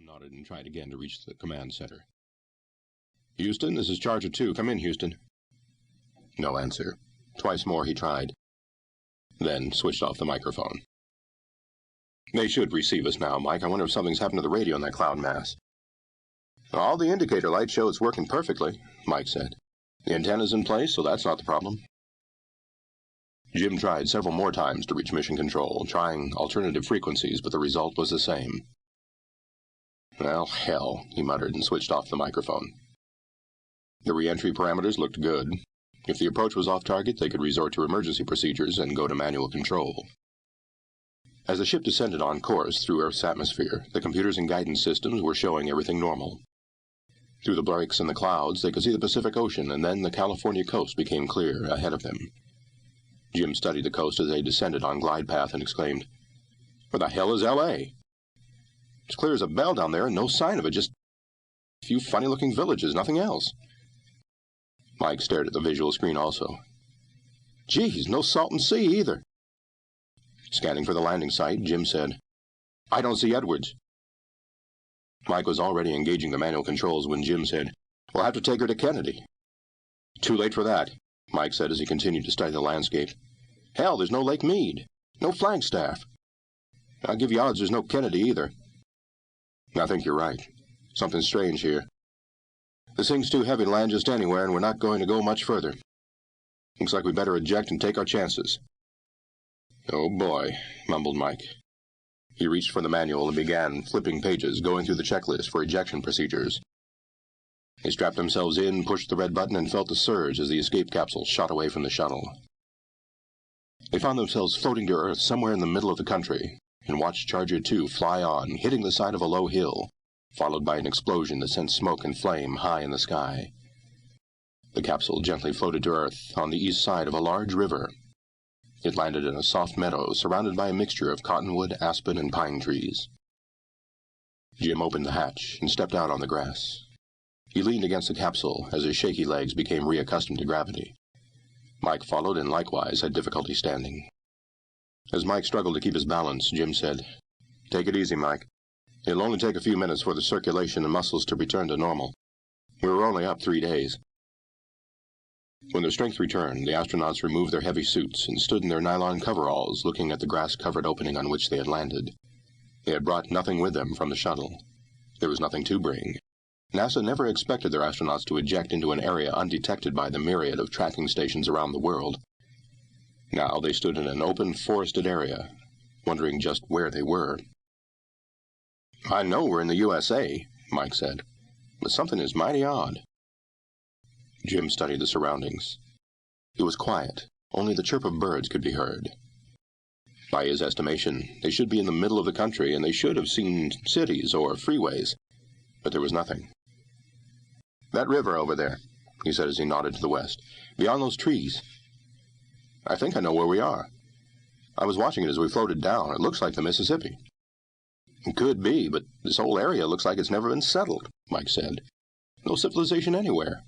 nodded and tried again to reach the command center. "Houston, this is Charger 2. Come in, Houston." No answer. Twice more he tried. Then switched off the microphone. "They should receive us now, Mike. I wonder if something's happened to the radio in that cloud mass." "All the indicator lights show it's working perfectly," Mike said. "The antenna's in place, so that's not the problem." Jim tried several more times to reach Mission Control, trying alternative frequencies, but the result was the same. "Well, hell," he muttered and switched off the microphone. The re-entry parameters looked good. If the approach was off target, they could resort to emergency procedures and go to manual control. As the ship descended on course through Earth's atmosphere, the computers and guidance systems were showing everything normal. Through the breaks in the clouds, they could see the Pacific Ocean, and then the California coast became clear ahead of them. Jim studied the coast as they descended on glide path and exclaimed, "Where the hell is L.A.? It's clear as a bell down there and no sign of it, just a few funny-looking villages, nothing else." Mike stared at the visual screen also. "Geez, no Salton Sea either." Scanning for the landing site, Jim said, "I don't see Edwards." Mike was already engaging the manual controls when Jim said, "We'll have to take her to Kennedy." "Too late for that," Mike said as he continued to study the landscape. "Hell, there's no Lake Mead, no Flagstaff. I'll give you odds there's no Kennedy either." "I think you're right. Something's strange here. This thing's too heavy to land just anywhere, and we're not going to go much further. Looks like we better eject and take our chances." "Oh boy," mumbled Mike. He reached for the manual and began flipping pages, going through the checklist for ejection procedures. They strapped themselves in, pushed the red button, and felt the surge as the escape capsule shot away from the shuttle. They found themselves floating to Earth somewhere in the middle of the country, and watched Charger 2 fly on, hitting the side of a low hill, followed by an explosion that sent smoke and flame high in the sky. The capsule gently floated to Earth on the east side of a large river. It landed in a soft meadow surrounded by a mixture of cottonwood, aspen, and pine trees. Jim opened the hatch and stepped out on the grass. He leaned against the capsule as his shaky legs became reaccustomed to gravity. Mike followed and likewise had difficulty standing. As Mike struggled to keep his balance, Jim said, "Take it easy, Mike. It'll only take a few minutes for the circulation and muscles to return to normal. We were only up 3 days." When their strength returned, the astronauts removed their heavy suits and stood in their nylon coveralls looking at the grass-covered opening on which they had landed. They had brought nothing with them from the shuttle. There was nothing to bring. NASA never expected their astronauts to eject into an area undetected by the myriad of tracking stations around the world. Now they stood in an open, forested area, wondering just where they were. "I know we're in the USA," Mike said, "but something is mighty odd." Jim studied the surroundings. It was quiet. Only the chirp of birds could be heard. By his estimation, they should be in the middle of the country, and they should have seen cities or freeways, but there was nothing. "That river over there," he said as he nodded to the west, "beyond those trees. I think I know where we are. I was watching it as we floated down. It looks like the Mississippi." "It could be, but this whole area looks like it's never been settled," Mike said. "No civilization anywhere.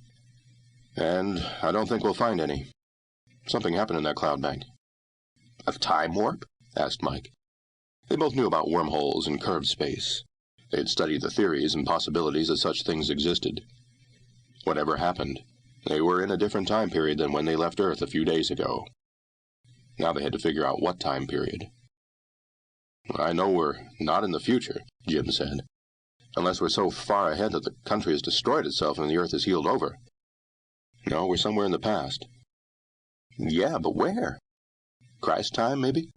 And I don't think we'll find any. Something happened in that cloud bank." "A time warp?" asked Mike. They both knew about wormholes and curved space. They had studied the theories and possibilities that such things existed. Whatever happened, they were in a different time period than when they left Earth a few days ago. Now they had to figure out what time period. "I know we're not in the future," Jim said, "unless we're so far ahead that the country has destroyed itself and the Earth is healed over. No, we're somewhere in the past." "Yeah, but where? Christ time, maybe?"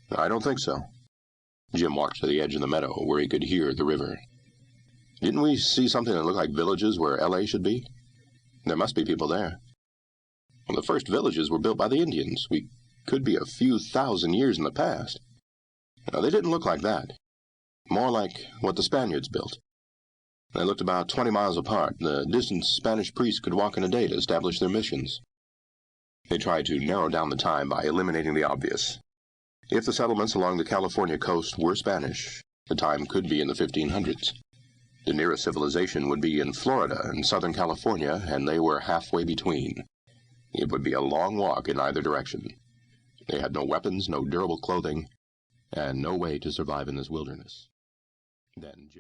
"I don't think so." Jim walked to the edge of the meadow where he could hear the river. "Didn't we see something that looked like villages where L.A. should be? There must be people there. Well, the first villages were built by the Indians. We could be a few thousand years in the past. No, they didn't look like that. More like what the Spaniards built. They looked about 20 miles apart. The distance Spanish priests could walk in a day to establish their missions." They tried to narrow down the time by eliminating the obvious. If the settlements along the California coast were Spanish, the time could be in the 1500s. The nearest civilization would be in Florida and Southern California, and they were halfway between. It would be a long walk in either direction. They had no weapons, no durable clothing, and no way to survive in this wilderness. Then Jim